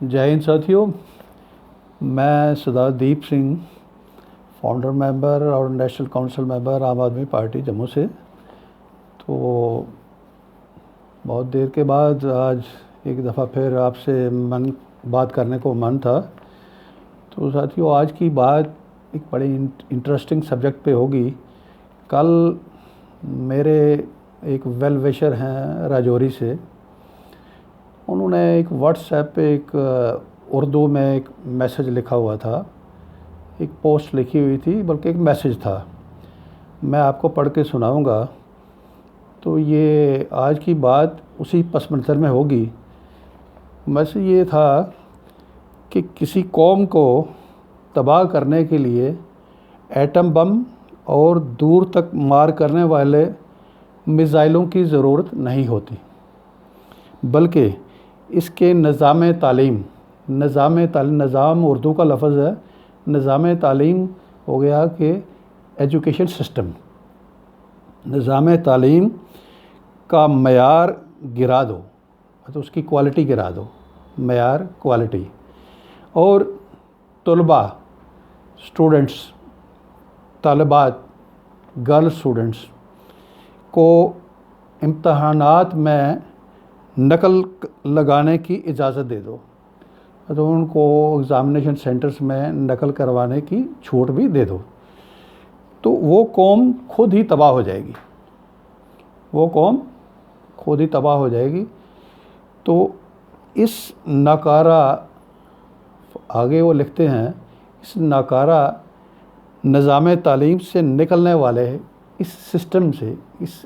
जय हिंद साथियों। मैं सरदारदीप सिंह, फाउंडर मेंबर और नेशनल काउंसिल मेंबर आम आदमी पार्टी जम्मू से। तो बहुत देर के बाद आज एक दफ़ा फिर आपसे बात करने को मन था। तो साथियों, आज की बात एक बड़ी इंटरेस्टिंग सब्जेक्ट पे होगी। कल मेरे एक वेल विशर हैं राजौरी से, उन्होंने एक व्हाट्सएप पे एक उर्दू में एक मैसेज लिखा हुआ था, एक पोस्ट लिखी हुई थी, बल्कि एक मैसेज था। मैं आपको पढ़ के सुनाऊंगा। तो ये आज की बात उसी पस मंज़र में होगी। मैसेज ये था कि किसी कौम को तबाह करने के लिए एटम बम और दूर तक मार करने वाले मिसाइलों की ज़रूरत नहीं होती, बल्कि इसके निज़ाम उर्दू का लफ्ज़ है। निज़ाम तालीम हो गया कि एजुकेशन सिस्टम। निज़ाम तालीम का मयार गिरा दो, तो उसकी क्वालिटी गिरा दो, मयार क्वालिटी। और तलबा, स्टूडेंट्स, तालिबात, गर्ल स्टूडेंट्स को इम्तहानात में नकल लगाने की इजाज़त दे दो, तो उनको एग्ज़ामिनेशन सेंटर्स में नकल करवाने की छूट भी दे दो। तो वो कौम खुद ही तबाह हो जाएगी, वो कौम खुद ही तबाह हो जाएगी। तो इस नाकारा, आगे वो लिखते हैं, इस नाकारा निज़ाम तालीम से निकलने वाले इस सिस्टम से, इस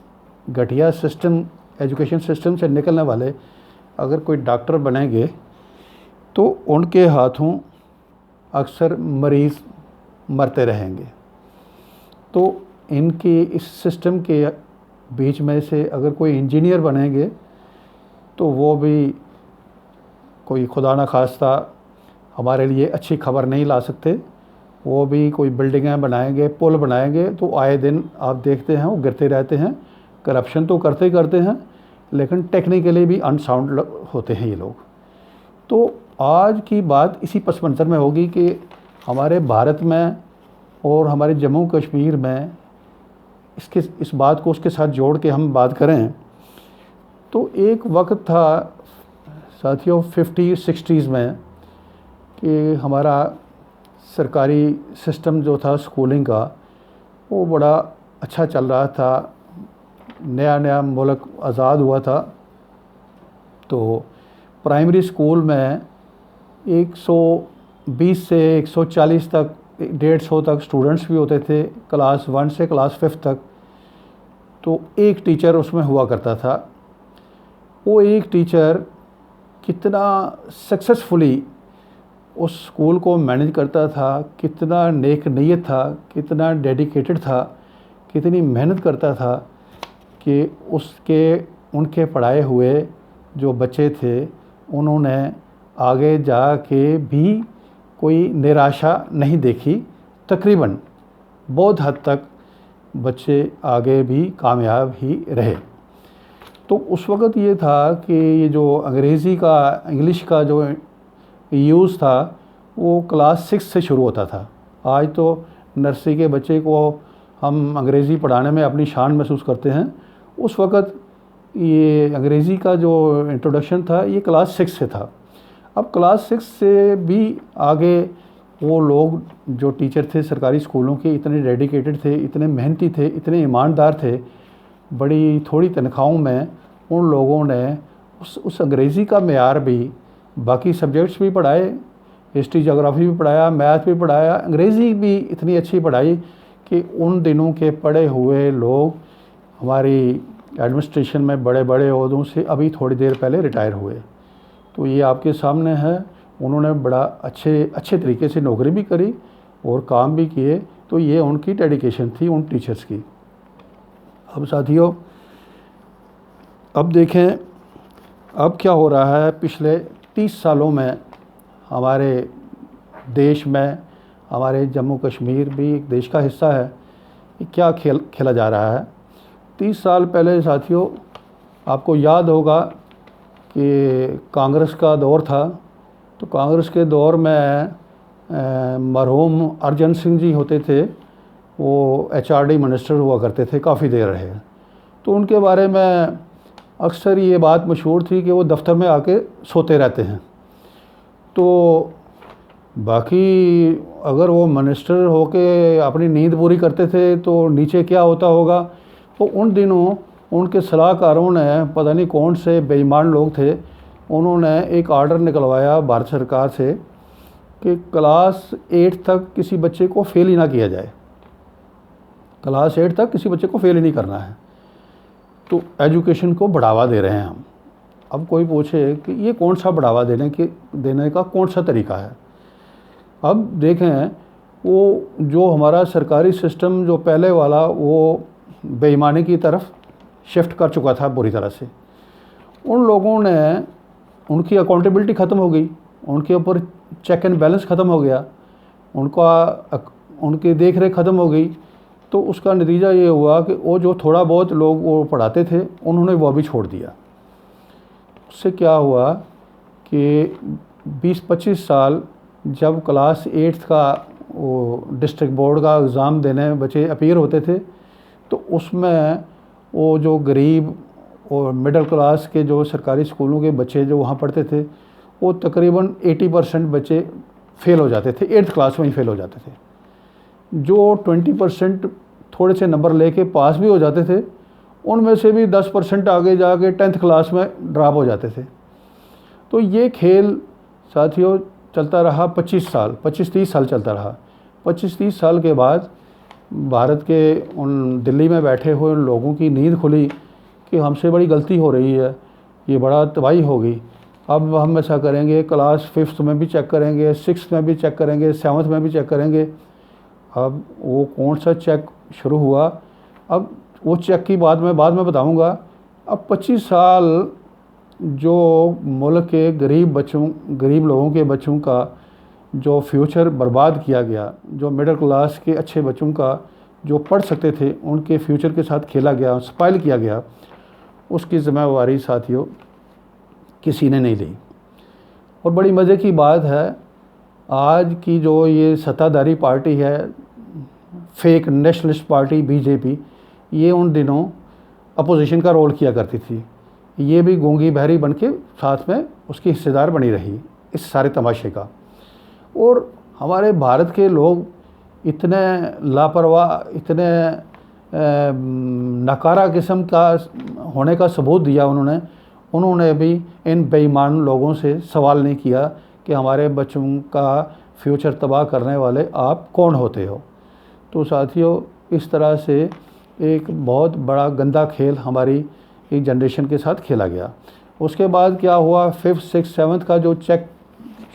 घटिया सिस्टम, एजुकेशन सिस्टम से निकलने वाले अगर कोई डॉक्टर बनेंगे तो उनके हाथों अक्सर मरीज़ मरते रहेंगे। तो इनके इस सिस्टम के बीच में से अगर कोई इंजीनियर बनेंगे तो वो भी कोई खुदा न खास्ता हमारे लिए अच्छी खबर नहीं ला सकते। वो भी कोई बिल्डिंगें बनाएंगे, पुल बनाएंगे, तो आए दिन आप देखते हैं वो गिरते रहते हैं। करप्शन तो करते ही करते हैं, लेकिन टेक्निकली भी अनसाउंड होते हैं ये लोग। तो आज की बात इसी पस मंज़र में होगी कि हमारे भारत में और हमारे जम्मू कश्मीर में इस बात को उसके साथ जोड़ के हम बात करें तो एक वक्त था साथियों 50-60s में कि हमारा सरकारी सिस्टम जो था स्कूलिंग का, वो बड़ा अच्छा चल रहा था। नया नया मुल्क आज़ाद हुआ था। तो प्राइमरी स्कूल में 120 से 140 तक, 150 तक स्टूडेंट्स भी होते थे, क्लास 1 से क्लास 5 तक। तो एक टीचर उसमें हुआ करता था। वो एक टीचर कितना सक्सेसफुली उस स्कूल को मैनेज करता था, कितना नेक नीयत था, कितना डेडिकेटेड था, कितनी मेहनत करता था कि उनके पढ़ाए हुए जो बच्चे थे उन्होंने आगे जाके भी कोई निराशा नहीं देखी। तकरीबन बहुत हद तक बच्चे आगे भी कामयाब ही रहे। तो उस वक़्त ये था कि ये जो इंग्लिश का जो यूज़ था वो क्लास 6 से शुरू होता था। आज तो नर्सरी के बच्चे को हम अंग्रेज़ी पढ़ाने में अपनी शान महसूस करते हैं। उस वक़्त ये अंग्रेज़ी का जो इंट्रोडक्शन था ये क्लास 6 से था। अब क्लास 6 से भी आगे वो लोग जो टीचर थे सरकारी स्कूलों के, इतने डेडिकेटेड थे, इतने मेहनती थे, इतने ईमानदार थे, बड़ी थोड़ी तनख्वाहों में उन लोगों ने उस अंग्रेज़ी का मेयार भी, बाकी सब्जेक्ट्स भी पढ़ाए, हिस्ट्री जोग्राफ़ी भी पढ़ाया, मैथ भी पढ़ाया, अंग्रेज़ी भी इतनी अच्छी पढ़ाई कि उन दिनों के पढ़े हुए लोग हमारी एडमिनिस्ट्रेशन में बड़े बड़े ओहदों से अभी थोड़ी देर पहले रिटायर हुए। तो ये आपके सामने है। उन्होंने बड़ा अच्छे तरीके से नौकरी भी करी और काम भी किए। तो ये उनकी डेडिकेशन थी उन टीचर्स की। अब साथियों, अब देखें अब क्या हो रहा है। पिछले 30 सालों में हमारे देश में, हमारे जम्मू कश्मीर भी एक देश का हिस्सा है, क्या खेला जा रहा है। 30 साल पहले साथियों, आपको याद होगा कि कांग्रेस का दौर था तो कांग्रेस के दौर में मरहूम अर्जन सिंह जी होते थे, वो HRD मिनिस्टर हुआ करते थे, काफ़ी देर रहे। तो उनके बारे में अक्सर ये बात मशहूर थी कि वो दफ्तर में आके सोते रहते हैं। तो बाकी अगर वो मिनिस्टर होके अपनी नींद पूरी करते थे तो नीचे क्या होता होगा। तो उन दिनों उनके सलाहकारों ने, पता नहीं कौन से बेईमान लोग थे, उन्होंने एक आर्डर निकलवाया भारत सरकार से कि क्लास 8 तक किसी बच्चे को फेल ही ना किया जाए। क्लास 8 तक किसी बच्चे को फेल ही नहीं करना है। तो एजुकेशन को बढ़ावा दे रहे हैं हम। अब कोई पूछे कि ये कौन सा बढ़ावा देने का कौन सा तरीका है। अब देखें, वो जो हमारा सरकारी सिस्टम जो पहले वाला, वो बेईमानी की तरफ शिफ्ट कर चुका था बुरी तरह से। उन लोगों ने, उनकी अकाउंटेबिलिटी ख़त्म हो गई, उनके ऊपर चेक एंड बैलेंस ख़त्म हो गया, उनकी देख रेख ख़त्म हो गई। तो उसका नतीजा ये हुआ कि वो जो थोड़ा बहुत लोग वो पढ़ाते थे, उन्होंने वो भी छोड़ दिया। उससे क्या हुआ कि 20-25 साल जब क्लास 8 का वो डिस्ट्रिक्ट बोर्ड का एग्ज़ाम देने बच्चे अपीयर होते थे, तो उसमें वो जो गरीब और मिडिल क्लास के जो सरकारी स्कूलों के बच्चे जो वहाँ पढ़ते थे, वो तकरीबन 80% बच्चे फ़ेल हो जाते थे, 8th क्लास में ही फ़ेल हो जाते थे। जो 20% थोड़े से नंबर लेके पास भी हो जाते थे, उनमें से भी 10% आगे जाके 10th क्लास में ड्रॉप हो जाते थे। तो ये खेल साथियों चलता रहा 25-30 साल चलता रहा। 25-30 साल के बाद भारत के उन दिल्ली में बैठे हुए उन लोगों की नींद खुली कि हमसे बड़ी गलती हो रही है, ये बड़ा तबाही होगी। अब हम ऐसा करेंगे, क्लास 5th में भी चेक करेंगे, 6th में भी चेक करेंगे, 7th में भी चेक करेंगे। अब वो कौन सा चेक शुरू हुआ, अब वो चेक की बात मैं बाद में बताऊंगा। अब 25 साल जो मुल्क के गरीब लोगों के बच्चों का जो फ्यूचर बर्बाद किया गया, जो मिडिल क्लास के अच्छे बच्चों का जो पढ़ सकते थे उनके फ्यूचर के साथ खेला गया, स्पॉइल किया गया, उसकी ज़िम्मेवारी साथियों किसी ने नहीं ली। और बड़ी मज़े की बात है, आज की जो ये सत्ताधारी पार्टी है, फेक नेशनलिस्ट पार्टी BJP, ये उन दिनों अपोजिशन का रोल किया करती थी। ये भी गूंगी बहरी बन के साथ में उसकी हिस्सेदार बनी रही इस सारे तमाशे का। और हमारे भारत के लोग इतने लापरवाह, इतने नकारा किस्म का होने का सबूत दिया उन्होंने भी इन बेईमान लोगों से सवाल नहीं किया कि हमारे बच्चों का फ्यूचर तबाह करने वाले आप कौन होते हो। तो साथियों, इस तरह से एक बहुत बड़ा गंदा खेल हमारी एक जनरेशन के साथ खेला गया। उसके बाद क्या हुआ, 5th, 6th, 7th का जो चेक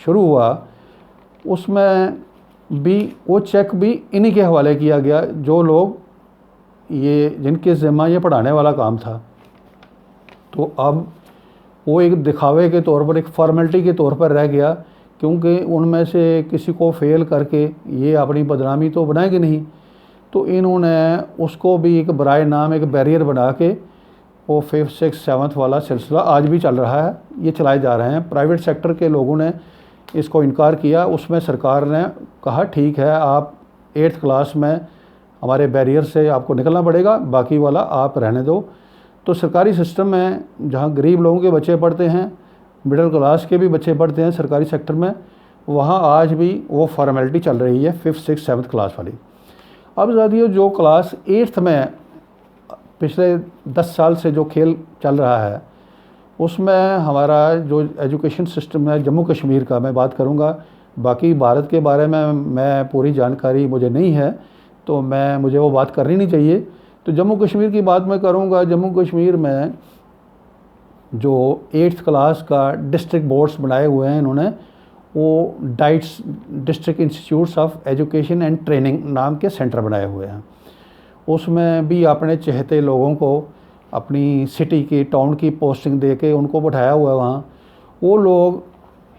शुरू हुआ, उसमें भी वो चेक भी इन्हीं के हवाले किया गया, जो लोग जिनके ज़िम्मा ये पढ़ाने वाला काम था। तो अब वो एक दिखावे के तौर पर, एक फॉर्मेलिटी के तौर पर रह गया, क्योंकि उनमें से किसी को फेल करके ये अपनी बदनामी तो बनाएंगे नहीं। तो इन्होंने उसको भी एक बराए नाम एक बैरियर बना के वो 5th, 6th, 7th वाला सिलसिला आज भी चल रहा है, ये चलाए जा रहे हैं। प्राइवेट सेक्टर के लोगों ने इसको इनकार किया, उसमें सरकार ने कहा ठीक है, आप 8th क्लास में हमारे बैरियर से आपको निकलना पड़ेगा, बाकी वाला आप रहने दो। तो सरकारी सिस्टम में जहाँ गरीब लोगों के बच्चे पढ़ते हैं, मिडिल क्लास के भी बच्चे पढ़ते हैं सरकारी सेक्टर में, वहाँ आज भी वो फॉर्मेलिटी चल रही है 5th, 6th, 7th क्लास वाली। अब साथियों, जो क्लास 8th में पिछले 10 साल से जो खेल चल रहा है, उसमें हमारा जो एजुकेशन सिस्टम है जम्मू कश्मीर का मैं बात करूँगा, बाकी भारत के बारे में मैं पूरी जानकारी मुझे नहीं है, तो मुझे वो बात करनी नहीं चाहिए। तो जम्मू कश्मीर की बात मैं करूँगा। जम्मू कश्मीर में जो 8th क्लास का डिस्ट्रिक्ट बोर्ड्स बनाए हुए हैं इन्होंने, वो diets district institutes of education and training नाम के सेंटर बनाए हुए हैं। उसमें भी अपने चहेते लोगों को अपनी सिटी की, टाउन की पोस्टिंग दे के उनको बैठाया हुआ है वहाँ। वो लोग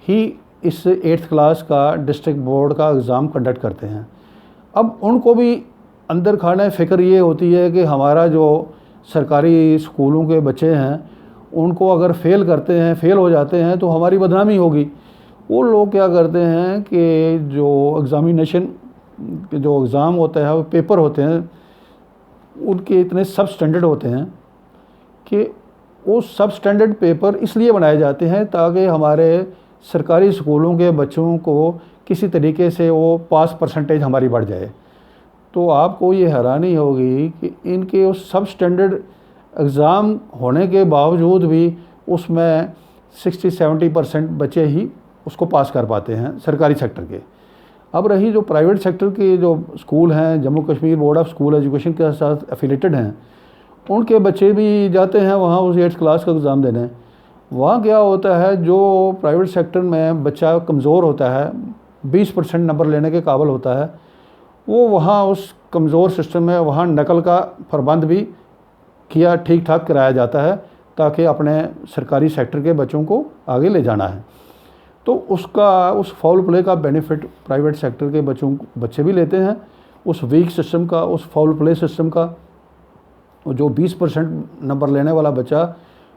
ही इस 8th क्लास का डिस्ट्रिक्ट बोर्ड का एग्ज़ाम कंडक्ट करते हैं। अब उनको भी अंदर खाने फ़िक्र ये होती है कि हमारा जो सरकारी स्कूलों के बच्चे हैं, उनको अगर फेल हो जाते हैं तो हमारी बदनामी होगी। वो लोग क्या करते हैं कि जो एग्ज़ामिनेशन जो एग्ज़ाम होता है, वो पेपर होते हैं, उनके इतने सब स्टैंडर्ड होते हैं कि वो सब स्टैंडर्ड पेपर इसलिए बनाए जाते हैं ताकि हमारे सरकारी स्कूलों के बच्चों को किसी तरीके से वो पास परसेंटेज हमारी बढ़ जाए। तो आपको ये हैरानी होगी कि इनके उस सब स्टैंडर्ड एग्ज़ाम होने के बावजूद भी उसमें 60-70% बच्चे ही उसको पास कर पाते हैं सरकारी सेक्टर के। अब रही जो प्राइवेट सेक्टर के जो स्कूल हैं, Jammu Kashmir board of school education के साथ एफिलेटेड हैं, उनके बच्चे भी जाते हैं वहाँ उस 8th क्लास का एग्ज़ाम देने। वहाँ क्या होता है, जो प्राइवेट सेक्टर में बच्चा कमज़ोर होता है, 20% नंबर लेने के काबिल होता है, वो वहाँ उस कमज़ोर सिस्टम में वहाँ नकल का प्रबंध भी किया ठीक ठाक कराया जाता है ताकि अपने सरकारी सेक्टर के बच्चों को आगे ले जाना है। तो उस फाउल प्ले का बेनिफिट प्राइवेट सेक्टर के बच्चे भी लेते हैं, उस वीक सिस्टम का, उस फाउल प्ले सिस्टम का। जो 20% नंबर लेने वाला बच्चा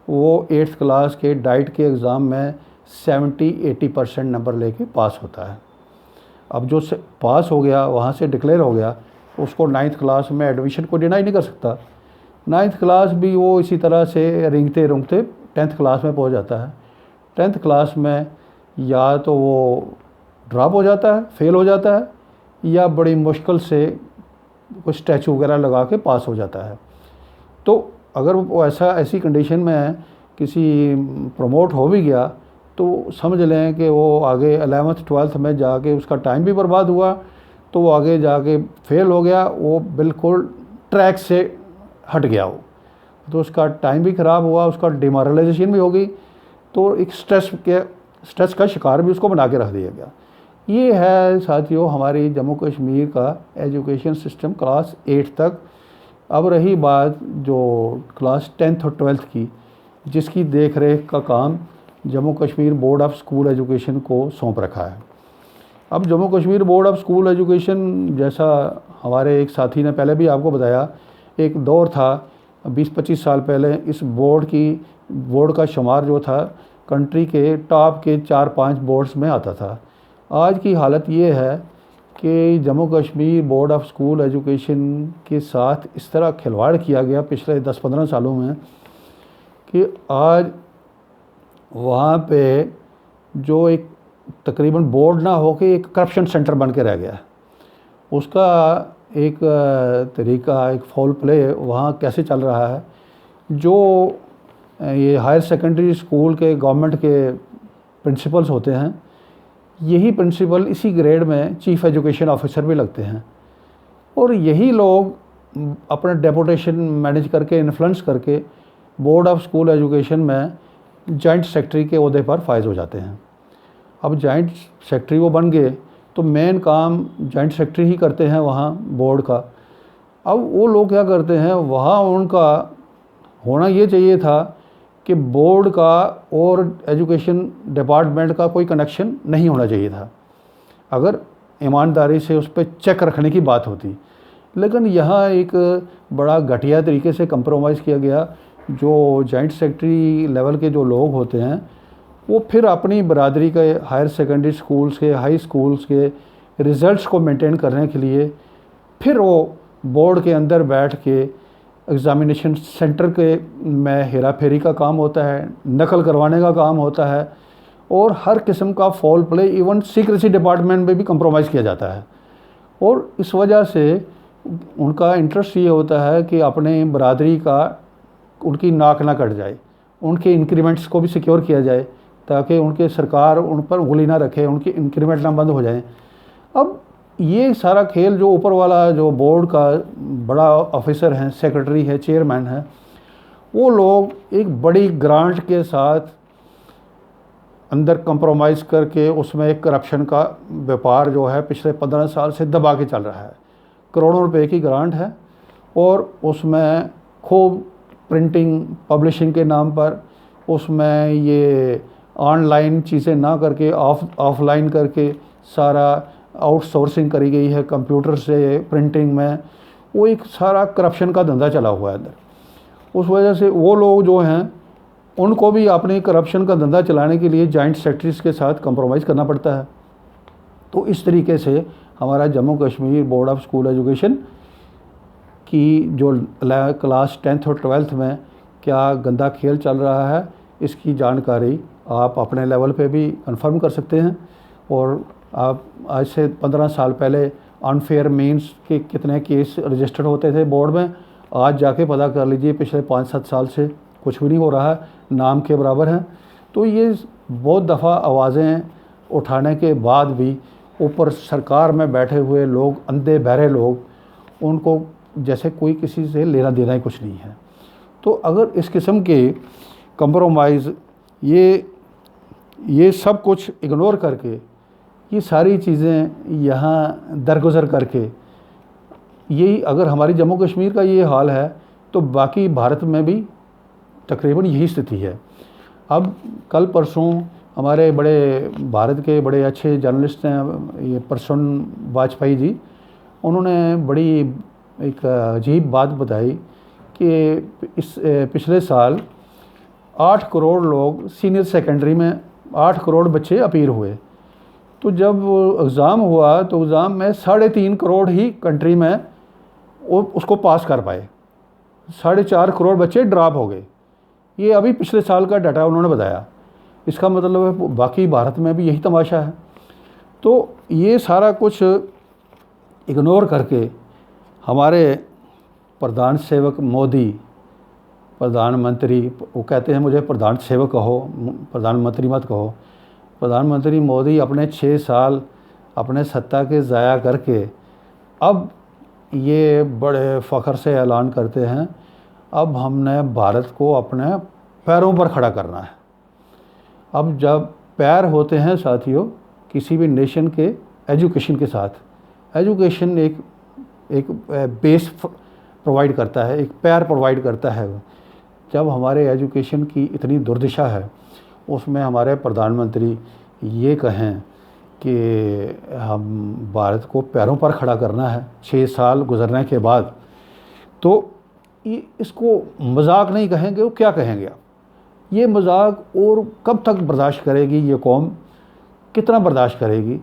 वो 8th क्लास के डाइट के एग्ज़ाम में 70-80% नंबर लेके पास होता है। अब जो पास हो गया, वहाँ से डिक्लेयर हो गया, उसको 9th क्लास में एडमिशन को डिनाई नहीं कर सकता। 9th क्लास भी वो इसी तरह से रेंगते रेंगते 10th क्लास में पहुँच जाता है। 10th क्लास में या तो वो ड्रॉप हो जाता है, फेल हो जाता है, या बड़ी मुश्किल से कुछ स्टैचू वगैरह लगा के पास हो जाता है। तो अगर वो ऐसी कंडीशन में किसी प्रमोट हो भी गया तो समझ लें कि वो आगे 11th 12th में जाके उसका टाइम भी बर्बाद हुआ, तो वो आगे जाके फेल हो गया, वो बिल्कुल ट्रैक से हट गया वो, तो उसका टाइम भी ख़राब हुआ, उसका डिमोरलाइजेशन भी हो गई, तो एक स्ट्रेस का शिकार भी उसको बना के रख दिया गया। ये है साथियों हमारी जम्मू कश्मीर का एजुकेशन सिस्टम क्लास 8 तक। अब रही बात जो क्लास 10th और 12th की, जिसकी देख रेख का काम Jammu Kashmir board of school education को सौंप रखा है। अब Jammu Kashmir board of school education, जैसा हमारे एक साथी ने पहले भी आपको बताया, एक दौर था 20-25 साल पहले इस बोर्ड का शुमार जो था कंट्री के टॉप के 4-5 बोर्ड्स में आता था। आज की हालत ये है कि Jammu Kashmir board of school education के साथ इस तरह खिलवाड़ किया गया पिछले 10-15 सालों में कि आज वहाँ पे जो एक तकरीबन बोर्ड ना हो के एक करप्शन सेंटर बन के रह गया। उसका एक तरीका, एक फाउल प्ले वहाँ कैसे चल रहा है, जो ये हायर सेकेंडरी स्कूल के गवर्नमेंट के प्रिंसिपल्स होते हैं, यही प्रिंसिपल इसी ग्रेड में चीफ एजुकेशन ऑफिसर भी लगते हैं, और यही लोग अपना डेपुटेशन मैनेज करके, इन्फ्लुएंस करके बोर्ड ऑफ स्कूल एजुकेशन में जॉइंट सेक्रेटरी के ओहदे पर फायज हो जाते हैं। अब जॉइंट सेक्रेटरी वो बन गए तो मेन काम जॉइंट सेक्रेटरी ही करते हैं वहाँ बोर्ड का। अब वो लोग क्या करते हैं, वहाँ उनका होना ये चाहिए था कि बोर्ड का और एजुकेशन डिपार्टमेंट का कोई कनेक्शन नहीं होना चाहिए था, अगर ईमानदारी से उस पर चेक रखने की बात होती। लेकिन यहाँ एक बड़ा घटिया तरीके से कंप्रोमाइज़ किया गया। जो जॉइंट सेक्रेटरी लेवल के जो लोग होते हैं वो फिर अपनी बरादरी के हायर सेकेंडरी स्कूल्स के, हाई स्कूल्स के रिज़ल्ट्स को मेंटेन करने के लिए फिर वो बोर्ड के अंदर बैठ के एग्ज़ामिनेशन सेंटर के में हेरा फेरी का काम होता है, नकल करवाने का काम होता है, और हर किस्म का fall play, even secrecy department में भी कंप्रोमाइज़ किया जाता है। और इस वजह से उनका इंटरेस्ट ये होता है कि अपने बरादरी का उनकी नाक ना कट जाए, उनके इंक्रीमेंट्स को भी सिक्योर किया जाए ताकि उनके सरकार उन पर उंगली ना रखे, उनके इंक्रीमेंट ना बंद हो जाएं। अब ये सारा खेल जो ऊपर वाला जो बोर्ड का बड़ा ऑफिसर है, सेक्रेटरी है, चेयरमैन है, वो लोग एक बड़ी ग्रांट के साथ अंदर कंप्रोमाइज़ करके उसमें एक करप्शन का व्यापार जो है पिछले 15 साल से दबा के चल रहा है। करोड़ों रुपए की ग्रांट है और उसमें खूब प्रिंटिंग पब्लिशिंग के नाम पर उसमें ये ऑनलाइन चीज़ें ना करके ऑफलाइन करके सारा आउटसोर्सिंग करी गई है, कंप्यूटर से प्रिंटिंग में वो एक सारा करप्शन का धंधा चला हुआ है अंदर। उस वजह से वो लोग जो हैं उनको भी अपने करप्शन का धंधा चलाने के लिए जॉइंट सेक्रेटरीज के साथ कंप्रोमाइज़ करना पड़ता है। तो इस तरीके से हमारा Jammu Kashmir board of school education की जो क्लास 10th और 12th में क्या गंदा खेल चल रहा है, इसकी जानकारी आप अपने लेवल पे भी कंफर्म कर सकते हैं। और आप आज से 15 साल पहले अनफेयर मीन्स के कितने केस रजिस्टर्ड होते थे बोर्ड में, आज जाके पता कर लीजिए पिछले 5-7 साल से कुछ भी नहीं हो रहा है, नाम के बराबर हैं। तो ये बहुत दफ़ा आवाज़ें उठाने के बाद भी ऊपर सरकार में बैठे हुए लोग, अंधे बहरे लोग, उनको जैसे कोई किसी से लेना देना ही कुछ नहीं है। तो अगर इस किस्म के कंप्रोमाइज़ ये सब कुछ इग्नोर करके, ये सारी चीज़ें यहाँ दरगुजर करके, यही अगर हमारी जम्मू कश्मीर का ये हाल है तो बाकी भारत में भी तकरीबन यही स्थिति है। अब कल परसों हमारे बड़े भारत के बड़े अच्छे जर्नलिस्ट हैं ये प्रसून वाजपेयी जी, उन्होंने बड़ी एक अजीब बात बताई कि इस पिछले साल 8 करोड़ लोग सीनियर सेकेंडरी में 8 करोड़ बच्चे अपीयर हुए। तो जब एग्ज़ाम हुआ तो एग्ज़ाम में 3.5 करोड़ ही कंट्री में उसको पास कर पाए, 4.5 करोड़ बच्चे ड्रॉप हो गए। ये अभी पिछले साल का डाटा उन्होंने बताया। इसका मतलब है बाकी भारत में भी यही तमाशा है। तो ये सारा कुछ इग्नोर करके हमारे प्रधान सेवक मोदी, प्रधानमंत्री, वो कहते हैं मुझे प्रधान सेवक कहो, प्रधानमंत्री मत कहो, प्रधानमंत्री मोदी अपने 6 साल अपने सत्ता के ज़ाया करके अब ये बड़े फ़ख्र से ऐलान करते हैं अब हमने भारत को अपने पैरों पर खड़ा करना है। अब जब पैर होते हैं साथियों किसी भी नेशन के एजुकेशन के साथ, एजुकेशन एक बेस प्रोवाइड करता है, एक पैर प्रोवाइड करता है। जब हमारे एजुकेशन की इतनी दुर्दशा है, उसमें हमारे प्रधानमंत्री ये कहें कि हम भारत को पैरों पर खड़ा करना है 6 साल गुजरने के बाद, तो इसको मजाक नहीं कहेंगे, वो क्या कहेंगे आप? ये मजाक और कब तक बर्दाश्त करेगी ये कौम, कितना बर्दाश्त करेगी?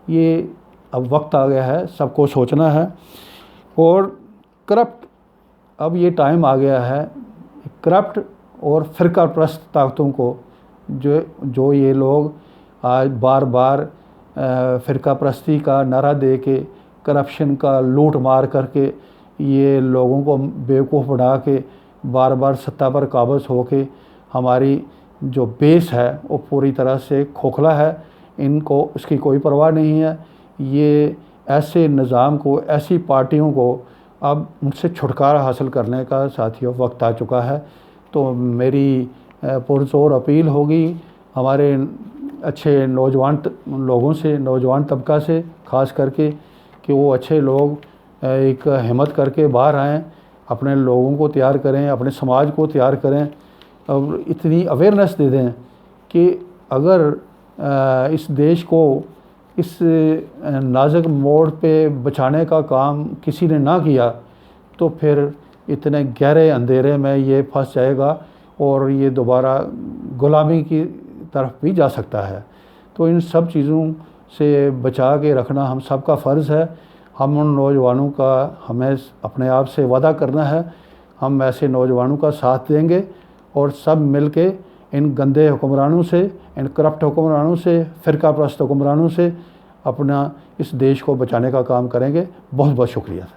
ये अब वक्त आ गया है, सबको सोचना है। और करप्ट, अब ये टाइम आ गया है करप्ट और फ़िरका परस्त ताकतों को, जो ये लोग आज बार बार फ़िरका परस्ती का नारा दे के, करप्शन का लूट मार करके, ये लोगों को बेवकूफ़ बना के बार बार सत्ता पर काबिज़ होके हमारी जो बेस है वो पूरी तरह से खोखला है। इनको इसकी कोई परवाह नहीं है। ये ऐसे निज़ाम को, ऐसी पार्टियों को अब उनसे छुटकारा हासिल करने का साथियों वक्त आ चुका है। तो मेरी पुरज़ोर अपील होगी हमारे अच्छे नौजवान लोगों से, नौजवान तबका से ख़ास करके, कि वो अच्छे लोग एक हिम्मत करके बाहर आएँ, अपने लोगों को तैयार करें, अपने समाज को तैयार करें और इतनी अवेयरनेस दे दें कि अगर इस देश को इस नाजुक मोड़ पे बचाने का काम किसी ने ना किया तो फिर इतने गहरे अंधेरे में ये फंस जाएगा और ये दोबारा गुलामी की तरफ भी जा सकता है। तो इन सब चीज़ों से बचा के रखना हम सब का फ़र्ज़ है। हम उन नौजवानों का, हमें अपने आप से वादा करना है, हम ऐसे नौजवानों का साथ देंगे और सब मिल के इन गंदे हुक्मरानों से, इन करप्ट हुक्मरानों से, फ़िरका परस्त हुक्मरानों से अपना इस देश को बचाने का काम करेंगे। बहुत बहुत शुक्रिया।